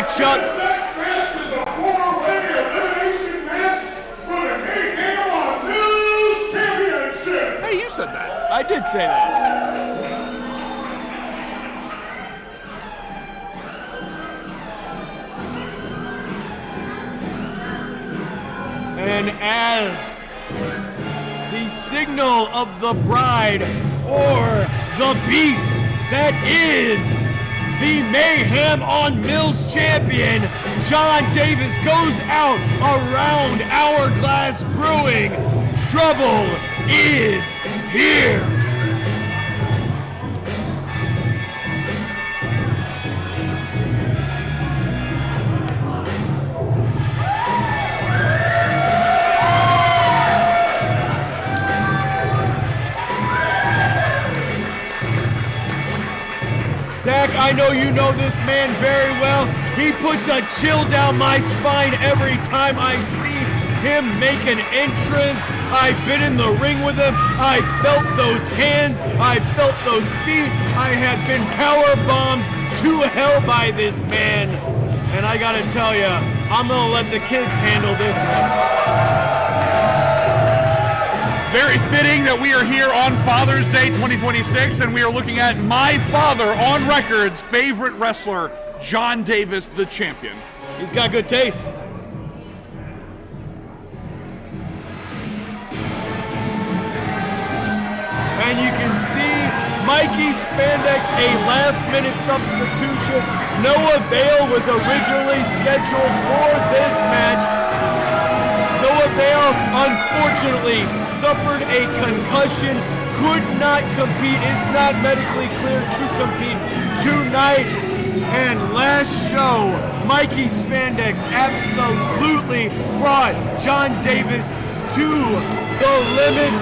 matchup. This next match is a four-way elimination match for the Mayhem on News Championship. Hey, you said that. I did say that. And as the signal of the bride or the beast that is the Mayhem on Mills champion, John Davis, goes out around Hourglass Brewing. Trouble is here. Zach, I know you know this man very well. He puts a chill down my spine every time I see him make an entrance. I've been in the ring with him. I felt those hands. I felt those feet. I have been powerbombed to hell by this man. And I gotta tell you, I'm gonna let the kids handle this one. Very fitting that we are here on Father's Day 2026, and we are looking at my father on record's favorite wrestler, John Davis, the champion. He's got good taste. And you can see Mikey Spandex, a last-minute substitution. Noah Bale was originally scheduled for this match. Noah Bale, unfortunately, suffered a concussion, could not compete, is not medically cleared to compete tonight. And last show, Mikey Spandex absolutely brought John Davis to the limit.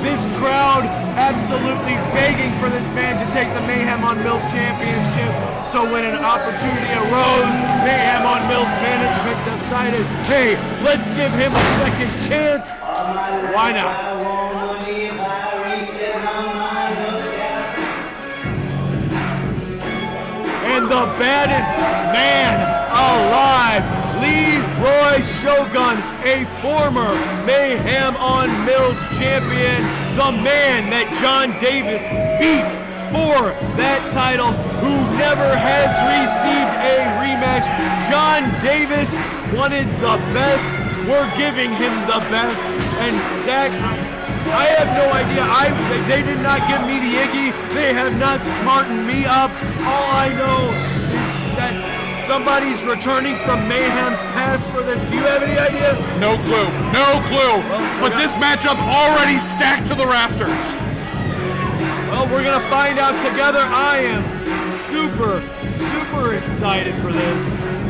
This crowd absolutely begging for this man to take the Mayhem on Mills championship. So when an opportunity arose, Mayhem on Mills management decided, hey, let's give him a second chance. Why not? And the baddest man alive, Leroy Shogun, a former Mayhem on Mills champion, the man that John Davis beat for that title, who never has received a rematch. John Davis wanted the best. We're giving him the best. And Zach, I have no idea. They did not give me the Iggy. They have not smartened me up. All I know is that somebody's returning from Mayhem's past for this. Do you have any idea? No clue. No clue. But this matchup already stacked to the rafters. Well, we're going to find out together. I am super, super excited for this.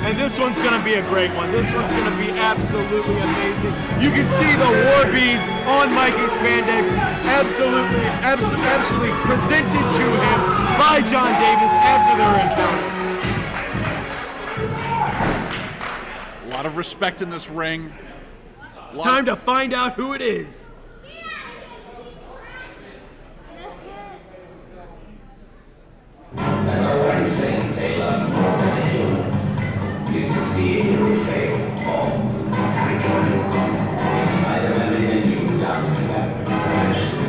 And this one's going to be a great one. This one's going to be absolutely amazing. You can see the war beads on Mikey Spandex. Absolutely presented to him by John Davis after their encounter. A lot of respect in this ring. It's time to find out who it is. I know one thing they love more than anyone. This is the irrefutable form. I told you, in spite of everything you've done for that profession,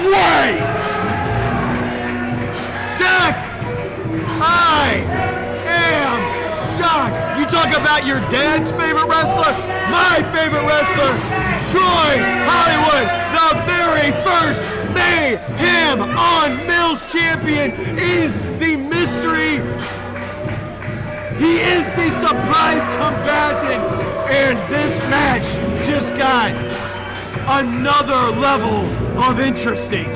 Way! Zach, I am shocked. You talk about your dad's favorite wrestler, my favorite wrestler, Troy Hollywood, the very first Mayhem on Mills champion, is the mystery. He is the surprise combatant, and this match just got another level of interesting.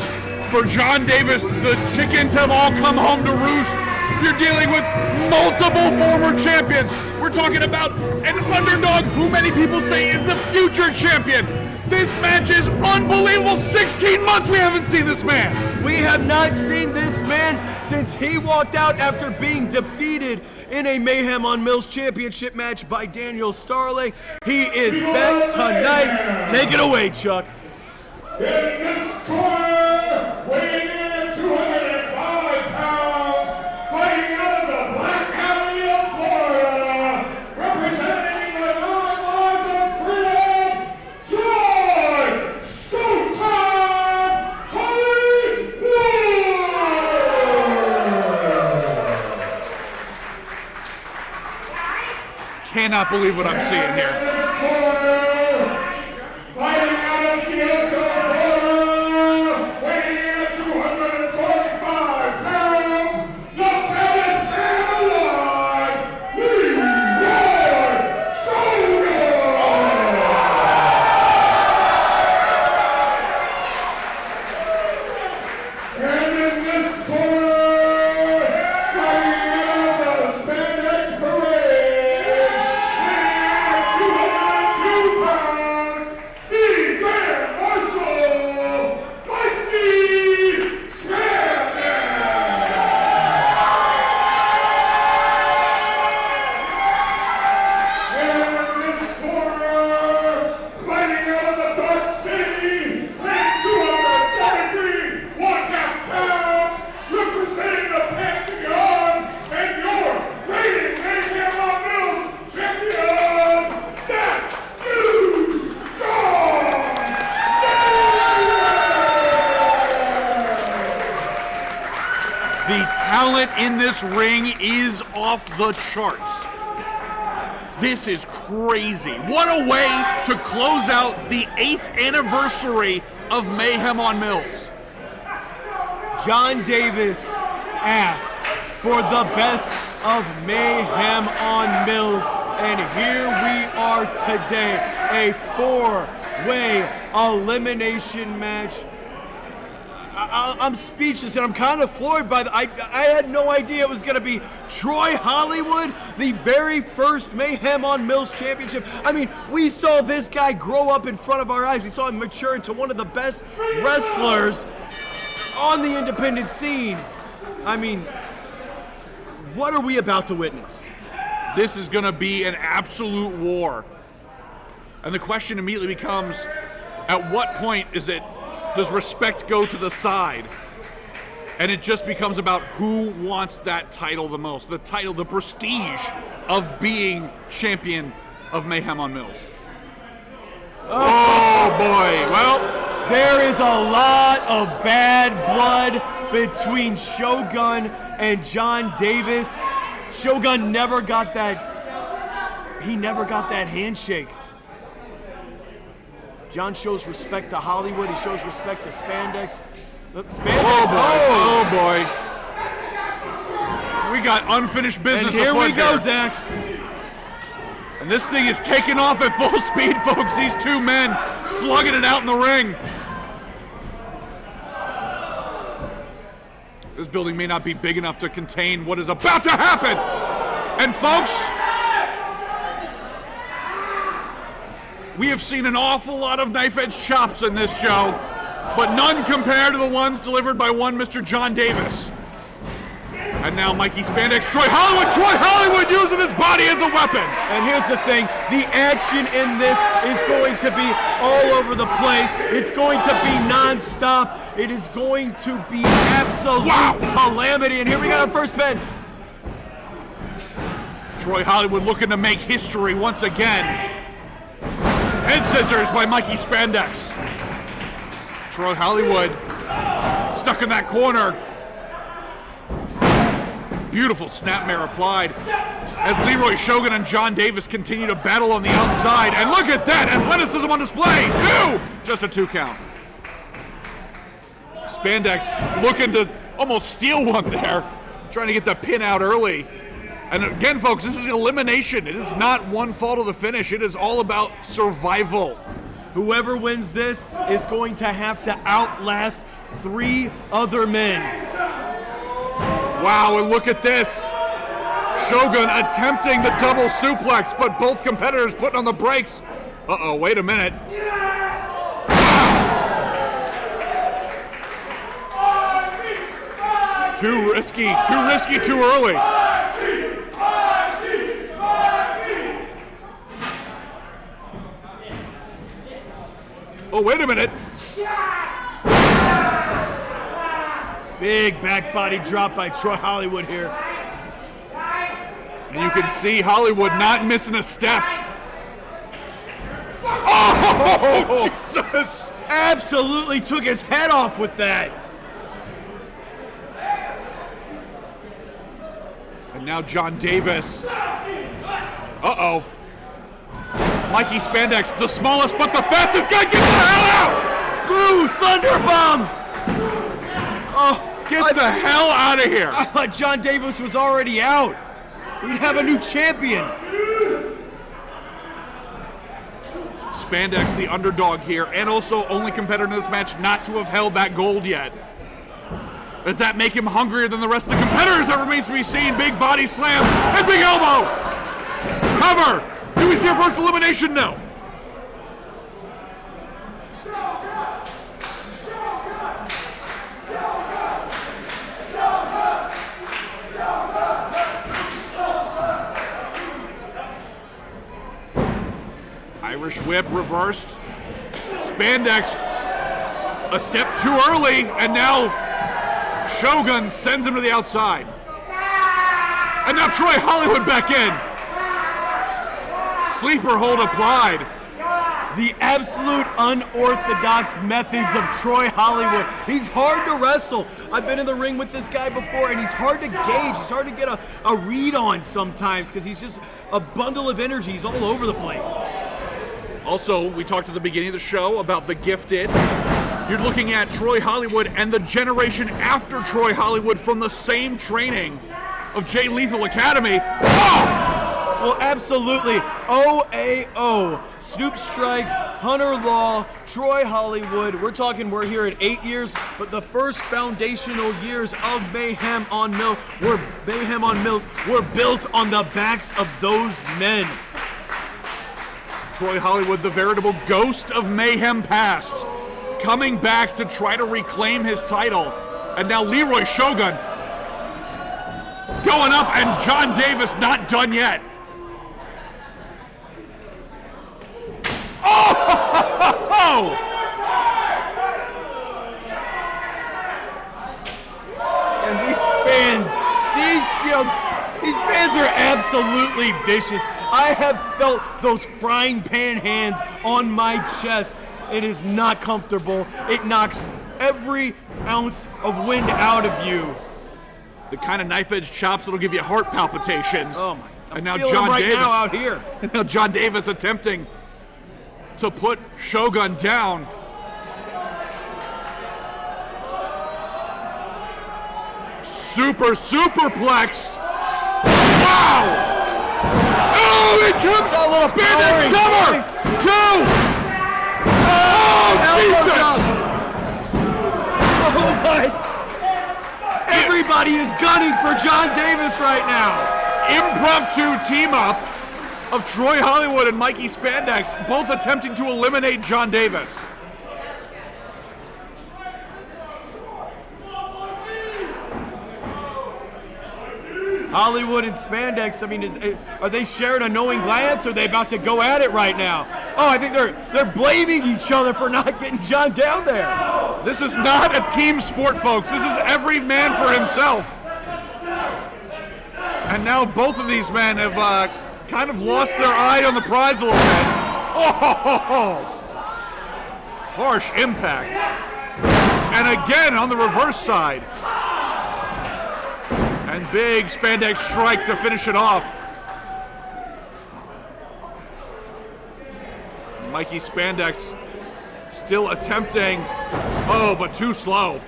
For John Davis, the chickens have all come home to roost. You're dealing with multiple former champions. We're talking about an underdog who many people say is the future champion. This match is unbelievable. 16 months we haven't seen this man. We have not seen this man since he walked out after being defeated in a Mayhem on Mills championship match by Daniel Starling. He is back tonight. Take it away, Chuck. In this corner, weighing in at 205 pounds, fighting out of the Black Alley of Florida, representing the 9 Lives of Freedom, Troy Showtime Hollywood! Cannot believe what I'm seeing here. In this corner, fighting out of Kyoto, Florida, weighing in at 245 pounds, the baddest man alive, Leroy Shogun! And in this corner, fighting out of the Spandex parade, weighing in at 202 pounds, the Grand Marshal, Mikey Spandex! And in this corner, fighting out of the Dark City, weighing 273 1/2 pounds, representing the Pantheon, and your reigning Mayhem on Mills champion, that dude, John The talent in this ring is off the charts. This is crazy. What a way to close out the 8th anniversary of Mayhem on Mills. John Davis asked for the best of Mayhem on Mills, and here we are today, a 4-way elimination match. I'm speechless, and I'm kind of floored by the. I had no idea it was going to be Troy Hollywood, the very first Mayhem on Mills championship. I mean, we saw this guy grow up in front of our eyes. We saw him mature into one of the best wrestlers on the independent scene. I mean, what are we about to witness? This is going to be an absolute war. And the question immediately becomes, at what point does respect go to the side? And it just becomes about who wants that title the most. The title, the prestige of being champion of Mayhem on Mills. Oh boy, well, There is a lot of bad blood between Shogun and John Davis. Shogun never got that. He never got that handshake. John shows respect to Hollywood. He shows respect to Spandex. Spandex. Oh boy. We got unfinished business. And here we go, here. Zach. And this thing is taking off at full speed, folks. These two men slugging it out in the ring. This building may not be big enough to contain what is about to happen. And folks, we have seen an awful lot of knife-edge chops in this show, but none compared to the ones delivered by one Mr. John Davis. And now Mikey Spandex, Troy Hollywood using his body as a weapon. And here's the thing, the action in this is going to be all over the place. It's going to be non-stop. It is going to be absolute calamity. And here we got our first pen. Troy Hollywood looking to make history once again. Head scissors by Mikey Spandex. Troy Hollywood stuck in that corner. Beautiful snapmare applied as Leroy Shogun and John Davis continue to battle on the outside. And look at that, athleticism on display. Just a 2 count. Spandex looking to almost steal one there, trying to get the pin out early. And again, folks, this is elimination. It is not one fall to the finish. It is all about survival. Whoever wins this is going to have to outlast 3 other men. Wow, and look at this. Shogun attempting the double suplex, but both competitors putting on the brakes. Uh-oh, wait a minute. Too risky, too early. Oh, wait a minute. Big back body drop by Troy Hollywood here. And you can see Hollywood not missing a step. Oh, Jesus! Absolutely took his head off with that. And now John Davis. Uh-oh. Mikey Spandex, the smallest but the fastest guy, get the hell out! Blue Thunderbomb! Oh, Get the hell out of here! I thought John Davis was already out. We'd have a new champion. Spandex, the underdog here, and also only competitor in this match not to have held that gold yet. Does that make him hungrier than the rest of the competitors? That remains to be seen. Big body slam and big elbow. Cover. Do we see a first elimination? No. Irish whip reversed. Spandex a step too early, and now Shogun sends him to the outside. And now Troy Hollywood back in. Sleeper hold applied. The absolute unorthodox methods of Troy Hollywood. He's hard to wrestle. I've been in the ring with this guy before, and he's hard to gauge. He's hard to get a read on sometimes because he's just a bundle of energy. He's all over the place. Also, we talked at the beginning of the show about the Gifted. You're looking at Troy Hollywood and the generation after Troy Hollywood from the same training of Jay Lethal Academy. Oh! Well, absolutely. OAO. Snoop Strikes, Hunter Law, Troy Hollywood. We're here at 8 years, but the first foundational years of Mayhem on Mills were built on the backs of those men. Troy Hollywood, the veritable ghost of Mayhem past, coming back to try to reclaim his title. And now Leroy Shogun going up, and John Davis not done yet. Oh! And these fans are absolutely vicious. I have felt those frying pan hands on my chest. It is not comfortable. It knocks every ounce of wind out of you. The kind of knife-edge chops that'll give you heart palpitations. Oh my! And now John John right Davis now out here. Now John Davis attempting to put Shogun down. Superplex. Wow! Oh, it comes a little Spandex cover. Two. Oh, Jesus! Oh my! Everybody is gunning for John Davis right now. Impromptu team up of Troy Hollywood and Mikey Spandex, both attempting to eliminate John Davis. Hollywood and Spandex, I mean, are they sharing a knowing glance, or are they about to go at it right now? Oh, I think they're blaming each other for not getting John down there. This is not a team sport, folks. This is every man for himself. And now both of these men have kind of lost their eye on the prize a little bit. Oh! Harsh impact. And again on the reverse side. And big Spandex strike to finish it off. Mikey Spandex still attempting. Oh, but too slow.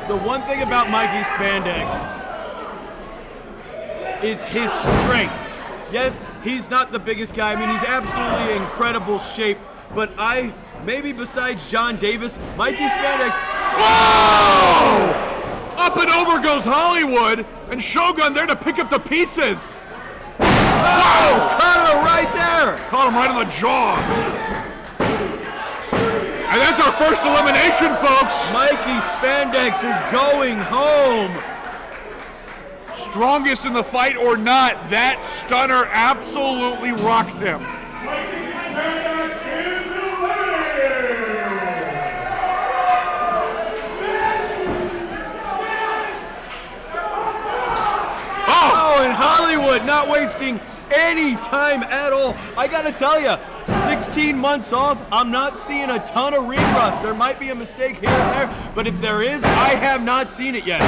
The one thing about Mikey Spandex is his strength. Yes, he's not the biggest guy. I mean, he's absolutely in incredible shape. But maybe besides John Davis, Mikey Spandex. Whoa! Up and over goes Hollywood, and Shogun there to pick up the pieces. Oh, cutter right there. Caught him right on the jaw. And that's our first elimination, folks. Mikey Spandex is going home. Strongest in the fight or not, that stunner absolutely rocked him. Mikey Spandex is eliminated. Oh, and Hollywood not wasting any time at all. I gotta tell you, 16 months off, I'm not seeing a ton of ring rust. There might be a mistake here and there, but if there is, I have not seen it yet.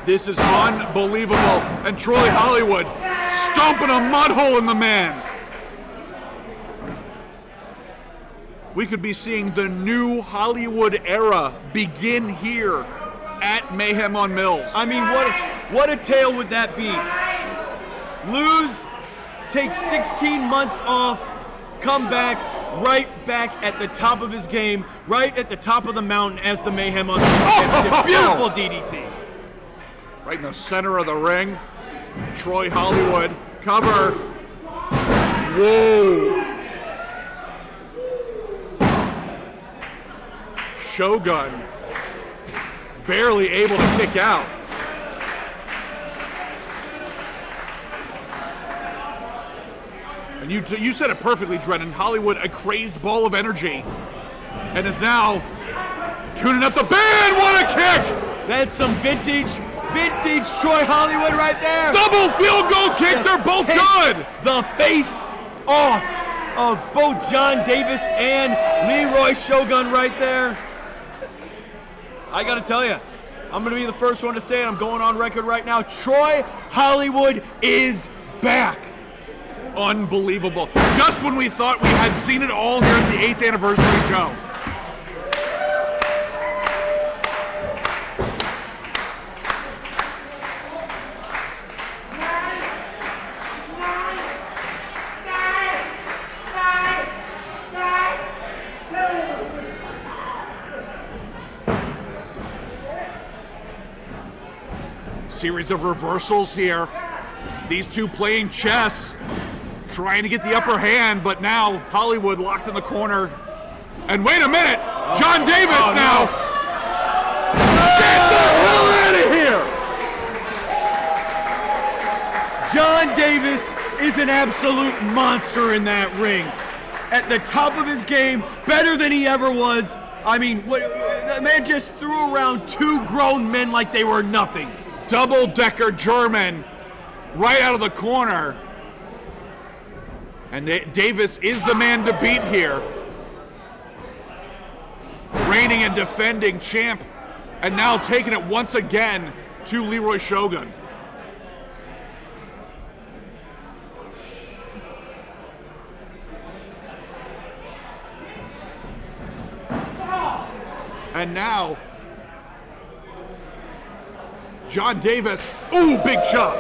This is unbelievable. And Troy Hollywood stomping a mud hole in the man. We could be seeing the new Hollywood era begin here at Mayhem on Mills. I mean, what a tale would that be? Lose, take 16 months off, come back, right back at the top of his game, right at the top of the mountain as the Mayhem on Mills Championship. Beautiful DDT. Right in the center of the ring. Troy Hollywood, cover. Whoa. Shogun barely able to kick out. And you said it perfectly, Drennan. Hollywood, a crazed ball of energy, and is now tuning up the band. What a kick! That's some vintage Troy Hollywood right there. Double field goal kick. Just They're both take good. The face off of both John Davis and Leroy Shogun right there. I gotta tell you, I'm gonna be the first one to say it. I'm going on record right now. Troy Hollywood is back. Unbelievable. Just when we thought we had seen it all here at the 8th anniversary, Joe. Series of reversals here. These two playing chess, trying to get the upper hand, but now Hollywood locked in the corner. And wait a minute, John Davis now. Get the hell out of here! John Davis is an absolute monster in that ring. At the top of his game, better than he ever was. I mean, the man just threw around two grown men like they were nothing. Double-decker German right out of the corner. And Davis is the man to beat here. Reigning and defending champ, and now taking it once again to Leroy Shogun. And now, John Davis, ooh, big chop.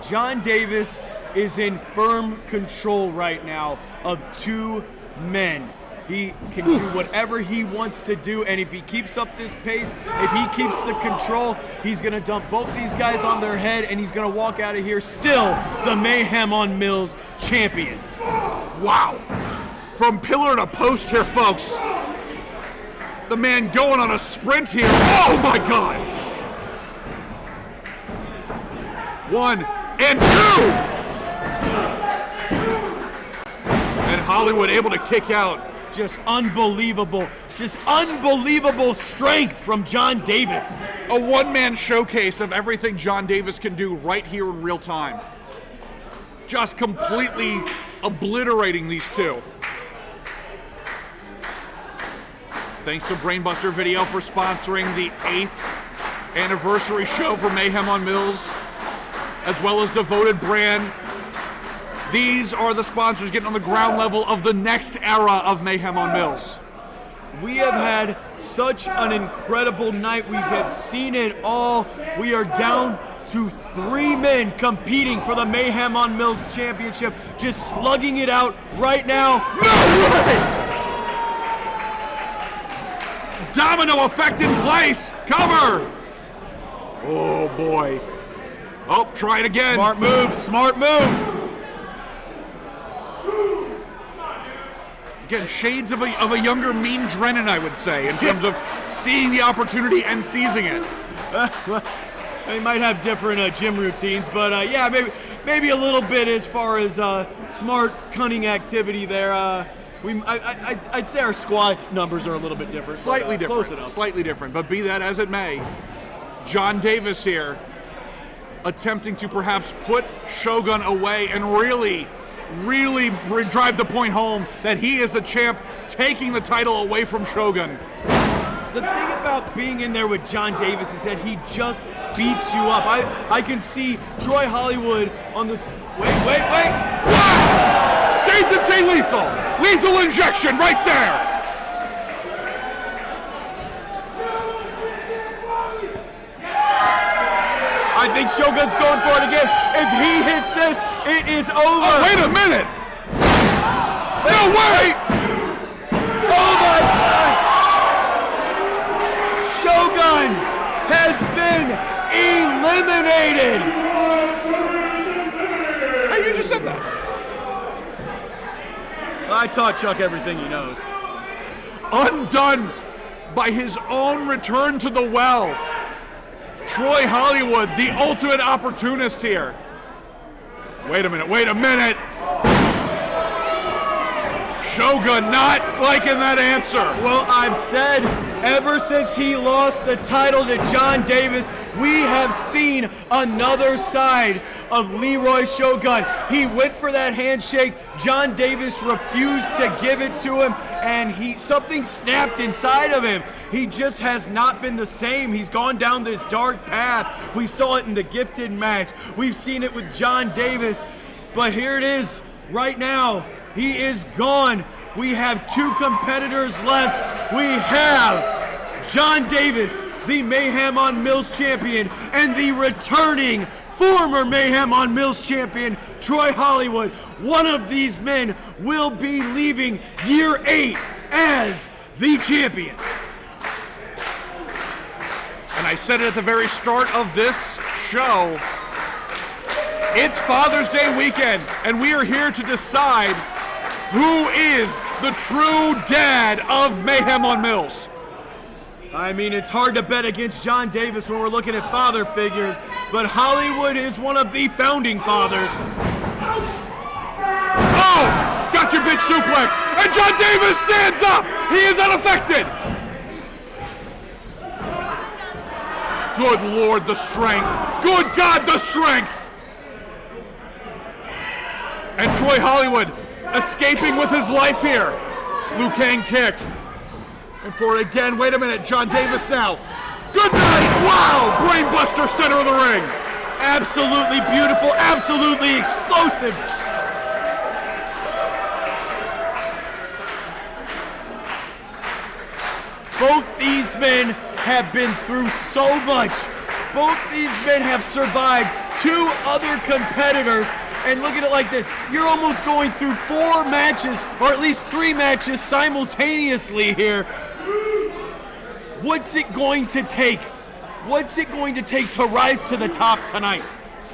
John Davis is in firm control right now of two men. He can do whatever he wants to do, and if he keeps up this pace, if he keeps the control, he's gonna dump both these guys on their head, and he's gonna walk out of here still the Mayhem on Mills champion. Wow. From pillar to post here, folks. The man going on a sprint here. Oh my God. 1 and 2. And Hollywood able to kick out. Just unbelievable strength from John Davis. A one-man showcase of everything John Davis can do right here in real time. Just completely obliterating these two. Thanks to Brainbuster Video for sponsoring the 8th anniversary show for Mayhem on Mills, as well as Devoted Brand. These are the sponsors getting on the ground level of the next era of Mayhem on Mills. We have had such an incredible night. We have seen it all. We are down to 3 men competing for the Mayhem on Mills Championship, just slugging it out right now. No way! domino effect in place. Cover. Oh, boy. Oh, try it again. Smart move, smart move. Again, shades of a younger Mean Drennan, I would say, in terms of seeing the opportunity and seizing it. They might have different gym routines, but yeah, maybe a little bit as far as smart, cunning activity there. I'd say our squats numbers are a little bit different. Slightly but, different. Close enough. Slightly different, but be that as it may, John Davis here attempting to perhaps put Shogun away and really drive the point home that he is the champ, taking the title away from Shogun. The thing about being in there with John Davis is that he just beats you up. I can see Troy Hollywood on this. Wait. Wow! Shades of Jay Lethal. Lethal injection right there. I think Shogun's going for it again. If he hits this, it is over. Oh, wait a minute. No way. Oh my God. Shogun has been eliminated. Hey, you just said that. I taught Chuck everything he knows. Undone by his own return to the well. Troy Hollywood, the ultimate opportunist here. Wait a minute. Shogun not liking that answer. Well, I've said ever since he lost the title to John Davis, we have seen another side of Leroy Shogun. He went for that handshake. John Davis refused to give it to him, and something snapped inside of him. He just has not been the same. He's gone down this dark path. We saw it in the gifted match. We've seen it with John Davis, but here it is right now. He is gone. We have two competitors left. We have John Davis, the Mayhem on Mills champion, and the returning former Mayhem on Mills champion, Troy Hollywood. One of these men will be leaving year 8 as the champion. And I said it at the very start of this show. It's Father's Day weekend, and we are here to decide who is the true dad of Mayhem on Mills. I mean, it's hard to bet against John Davis when we're looking at father figures, but Hollywood is one of the founding fathers. Oh! Got your bitch suplex! And John Davis stands up! He is unaffected! Good Lord, the strength! Good God, the strength! And Troy Hollywood escaping with his life here. Liu Kang kick. And for it again, wait a minute, John Davis now. Good night! Wow! Brainbuster center of the ring. Absolutely beautiful, absolutely explosive. Both these men have been through so much. Both these men have survived 2 other competitors. And look at it like this. You're almost going through 4 matches, or at least 3 matches simultaneously here. What's it going to take? What's it going to take to rise to the top tonight?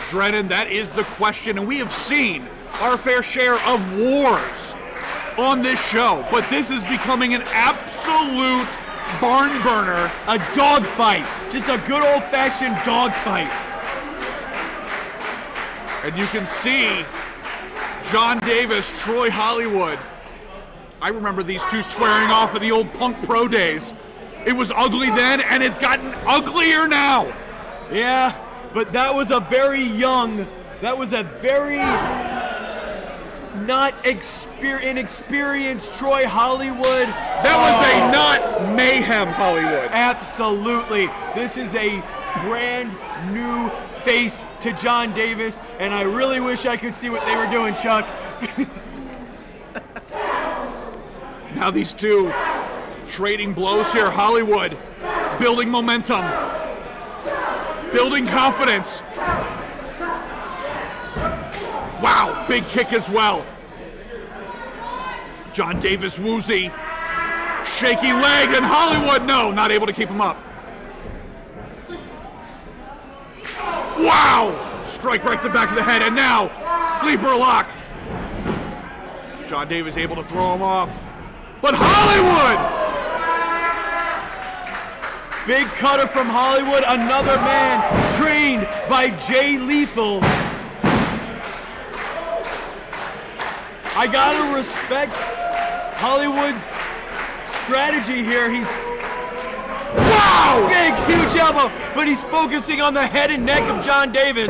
Drennan, that is the question, and we have seen our fair share of wars on this show, but this is becoming an absolute barn burner. A dogfight. Just a good old-fashioned dogfight. And you can see John Davis, Troy Hollywood. I remember these two squaring off at the old Punk Pro days. It was ugly then, and it's gotten uglier now. Yeah, but that was a very not inexperienced Troy Hollywood. That was a not Mayhem Hollywood. Absolutely. This is a brand new face to John Davis, and I really wish I could see what they were doing, Chuck. Now these two trading blows here. Hollywood building momentum, building confidence. Wow, big kick as well. John Davis woozy. shaky leg, and Hollywood, no, not able to keep him up. Wow! Strike right to the back of the head, and now sleeper lock. John Davis able to throw him off, but Hollywood! Big cutter from Hollywood, another man trained by Jay Lethal. I gotta respect Hollywood's strategy here. He's wow! Big, huge elbow, but he's focusing on the head and neck of John Davis.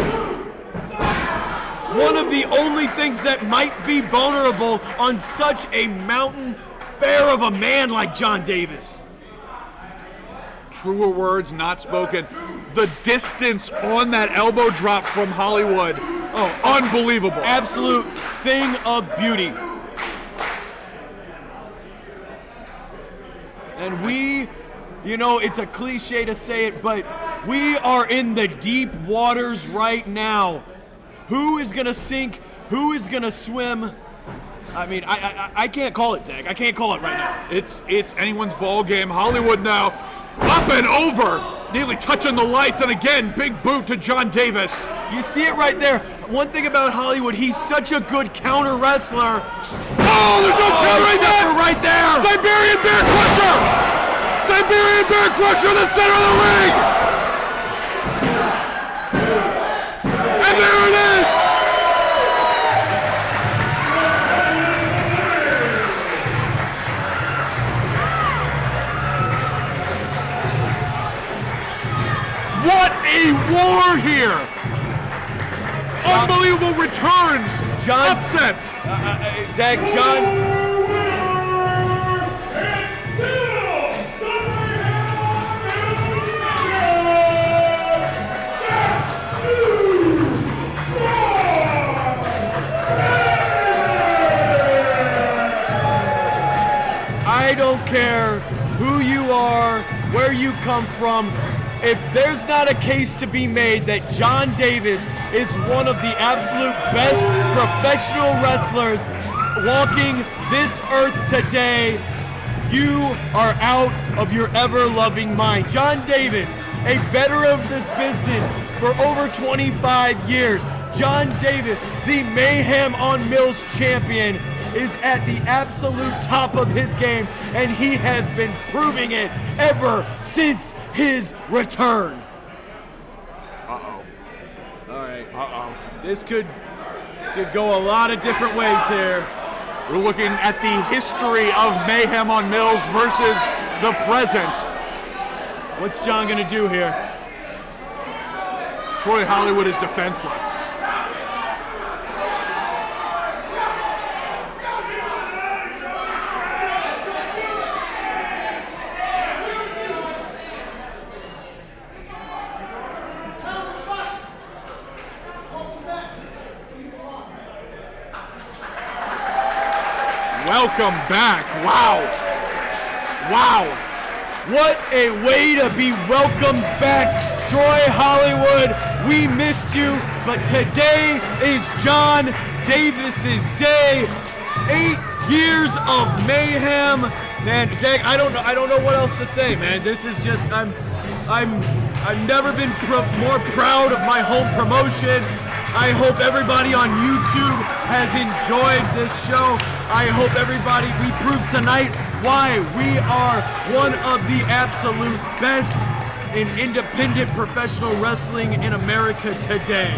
One of the only things that might be vulnerable on such a mountain bear of a man like John Davis. Truer words not spoken. The distance on that elbow drop from Hollywood, oh, unbelievable. Absolute thing of beauty. And we, you know, it's a cliche to say it, but we are in the deep waters right now. Who is gonna sink? Who is gonna swim? I mean, I can't call it, Zach. I can't call it right now. It's anyone's ball game. Hollywood now up and over, nearly touching the lights, and again, big boot to John Davis. You see it right there. One thing about Hollywood, he's such a good counter wrestler. Oh, there's no countering that! Right there! Siberian Bear Crusher! Siberian Bear Crusher in the center of the ring! And there it is! What a war here! Unbelievable returns, John, upsets. Zach, John. It's still the Mayhem I don't care who you are, where you come from. If there's not a case to be made that John Davis is one of the absolute best professional wrestlers walking this earth today, you are out of your ever-loving mind. John Davis, a veteran of this business for over 25 years. John Davis, the Mayhem on Mills champion, is at the absolute top of his game, and he has been proving it ever since his return. Uh-oh. All right. This could go a lot of different ways here. We're looking at the history of Mayhem on Mills versus the present. What's John gonna do here? Troy Hollywood is defenseless. Welcome back. Wow. Wow. What a way to be welcomed back, Troy Hollywood. We missed you, but today is John Davis's day. 8 years of mayhem. Man, Zach, I don't know what else to say, man. This is just I've never been more proud of my home promotion. I hope everybody on YouTube has enjoyed this show. I hope everybody, we proved tonight why we are one of the absolute best in independent professional wrestling in America today.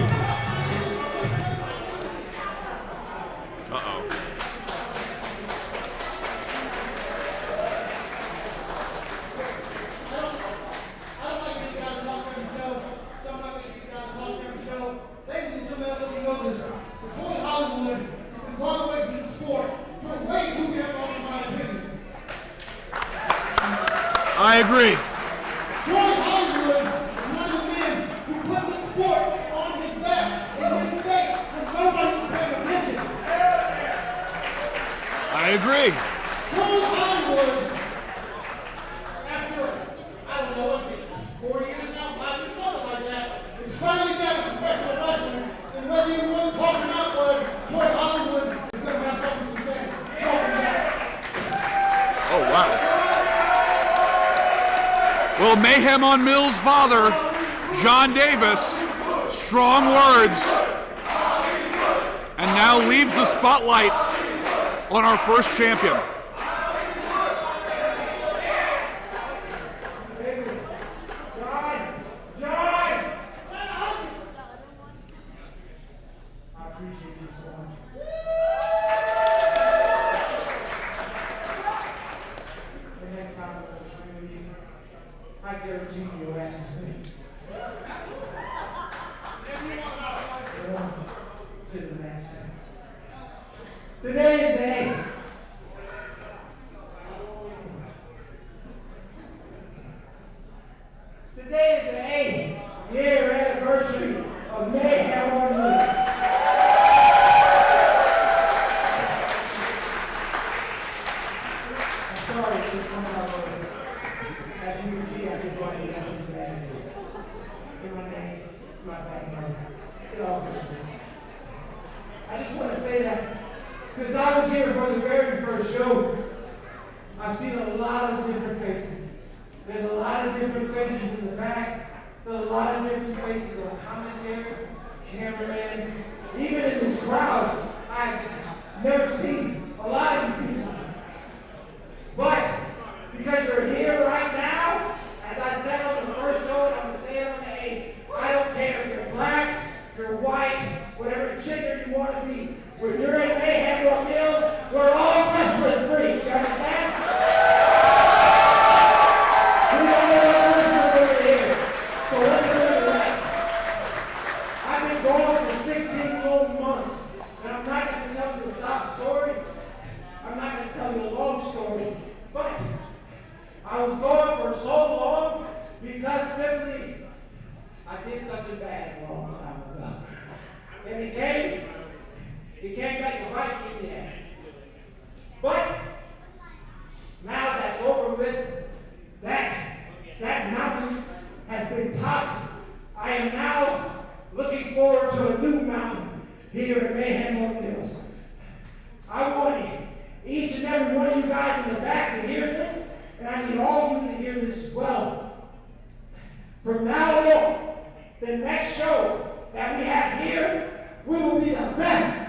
I agree. Troy Hollywood is one of the men who put the sport on his back in this state when nobody was paying attention. I agree. Troy Hollywood, after, I don't know, what's it, 4 years now, 5 years, something like that, is finally back in professional wrestling. And whether you want to talk or not, bud, Troy Hollywood is going to have something to say. Welcome back. Oh, wow. Well, Mayhem on Mills' father, John Davis, strong words, and now leaves the spotlight on our first champion. I guarantee your ass is me. To the next thing. Today is the 8th. Today is the 8th year anniversary of Mayhem on Mills. I'm sorry if this comes out over. As you can see, I just want to get out of the bad news. In my name, my background, it all goes in. I just want to say that since I was here for the very first show, I've seen a lot of different faces. There's a lot of different faces in the back. There's a lot of different faces on commentary, cameraman. Even in this crowd, I've never seen a lot of you people. But because you're here right now, as I said on the first show, and I'm going to say it on the 8th, I don't care if you're black, if you're white, whatever gender you want to be. When you're in Mayhem or Mills, we're all wrestling freaks, you understand? We don't know what wrestling over here. So let's look at that. I've been gone for 16 long months, and I'm not going to tell you a sob story. I'm not going to tell you a long story, but I was gone for so long because simply I did something bad a long time ago. And it came back to bite me in the ass. But now that's over with, that mountain has been topped. I am now looking forward to a new mountain here at Mayhem on Mills. I want each and every one of you guys in the back to hear this. And I need all of you to hear this as well. From now on, the next show that we have here, we will be the best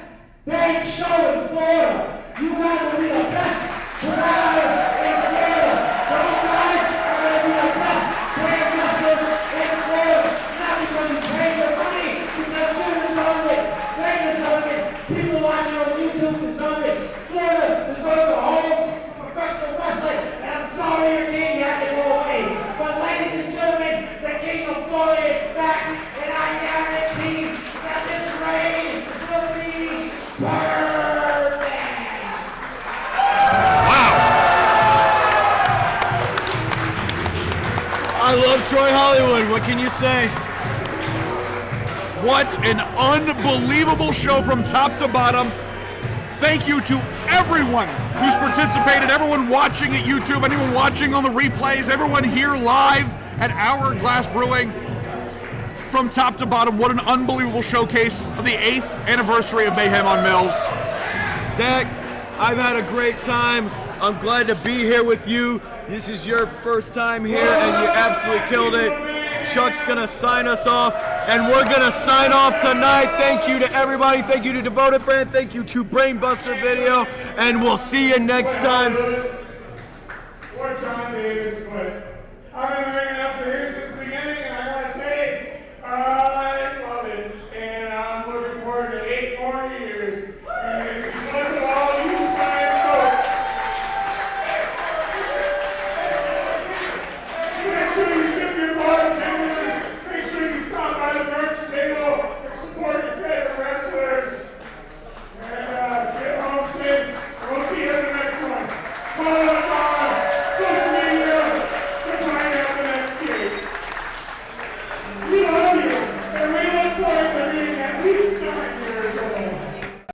dang show in Florida. You guys will be the best crowd in Florida. Those guys are going to be the best dang wrestlers in Florida. Not because you pay your money, because you deserve it. They deserve it. People watching on YouTube deserve it. Florida deserves a home for professional wrestling. And I'm sorry your king had to go away. But ladies and gentlemen, the king of Florida is back. And I guarantee that this reign will be perfect. Wow. I love Troy Hollywood. What can you say? What an unbelievable show from top to bottom. Thank you to everyone who's participated, everyone watching at YouTube, anyone watching on the replays, everyone here live at Hourglass Brewing. From top to bottom, what an unbelievable showcase of the 8th anniversary of Mayhem on Mills. Zach, I've had a great time. I'm glad to be here with you. This is your first time here, and you absolutely killed it. Chuck's gonna sign us off, and we're gonna sign off tonight. Thank you to everybody. Thank you to Devoted Brand. Thank you to Brainbuster Video, and we'll see you next time. Or John Davis, but I've been ring announcer here since the beginning, and I gotta say, I love it, and I'm looking forward to 8 more years. And it's because